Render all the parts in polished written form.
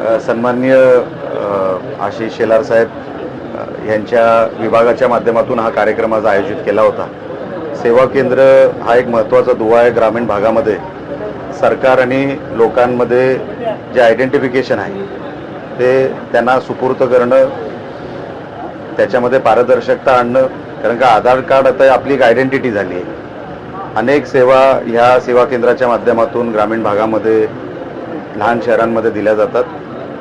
सन्माननीय आशिष शेलार साहेब यांच्या विभागाच्या माध्यमातून हा कार्यक्रम आज आयोजित केला होता। सेवा केंद्र हा एक महत्त्वाचा दुवा आहे ग्रामीण भागामध्ये। सरकार आणि लोकांमध्ये जे आयडेंटिफिकेशन आहे ते त्यांना सुपूर्त करणं, त्याच्यामध्ये पारदर्शकता आणणं, कारण का आधार कार्ड आता आपली एक आयडेंटिटी झाली आहे। अनेक सेवा ह्या सेवा केंद्राच्या माध्यमातून ग्रामीण भागामध्ये लहान शहरांमध्ये दिल्या जातात।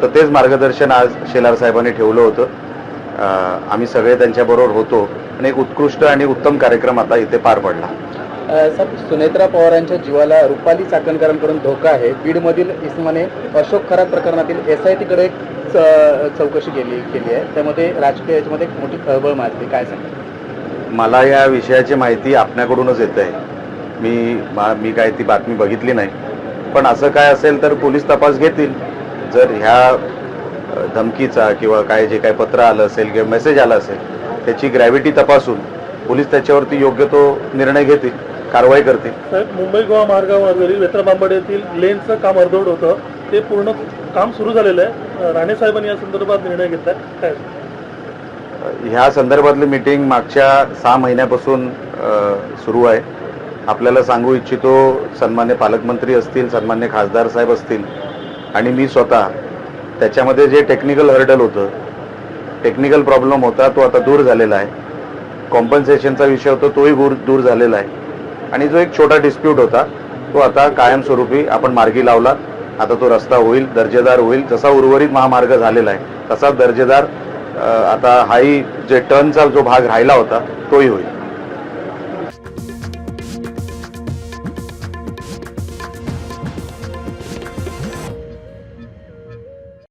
तर तेच मार्गदर्शन आज शेलार साहेबांनी ठेवलं होतं। आम्ही सगळे त्यांच्याबरोबर होतो आणि एक उत्कृष्ट आणि उत्तम कार्यक्रम आता इथे पार पडला। साहेब, सुनेत्रा पवारांच्या जीवाला रुपाली चाकणकरांकडून धोका आहे। बीडमधील इसमाने अशोक खरात प्रकरणातील SIT कडे चौकशी केली आहे, त्यामध्ये राजकीय याच्यामध्ये एक मोठी खळबळ माजली, काय सांगता? मला या विषयाची माहिती आपल्याकडूनच येत आहे। मी काय ती बातमी बघितली नाही, पण असं काय असेल तर पोलीस तपास घेतील। जर ह्या धमकीचा किंवा काय जे काय पत्र आलं असेल किंवा मेसेज आला असेल त्याची ग्रॅव्हिटी तपासून पोलीस त्याच्यावरती योग्य तो निर्णय घेतील, कारवाई करतील। साहेब, मुंबई गोवा मार्गावरील वेत्रबांबड येथील लेनचं काम अर्धवट होतं, ते पूर्ण काम सुरू झालेलं आहे। राणे साहेबांनी या संदर्भात निर्णय घेतलाय, काय? ह्या संदर्भातली मीटिंग मागच्या 6 महिन्यापासून सुरू आहे। आपल्याला सांगू इच्छितो, सन्मान्य पालकमंत्री असतील, सन्मान्य खासदार साहेब असतील आणि मी स्वतः त्याच्यामध्ये जे टेक्निकल हर्डल होतं, टेक्निकल प्रॉब्लेम होता, तो आता दूर झालेला आहे। कॉम्पन्सेशनचा विषय होता, तोही दूर झालेला आहे आणि जो एक छोटा डिस्प्यूट होता तो आता कायमस्वरूपी आपण मार्गी लावला। आता तो रस्ता होईल, दर्जेदार होईल। जसा उर्वरित महामार्ग झालेला आहे तसाच दर्जेदार आता हाही जे टर्नचा जो भाग राहिला होता तोही होईल।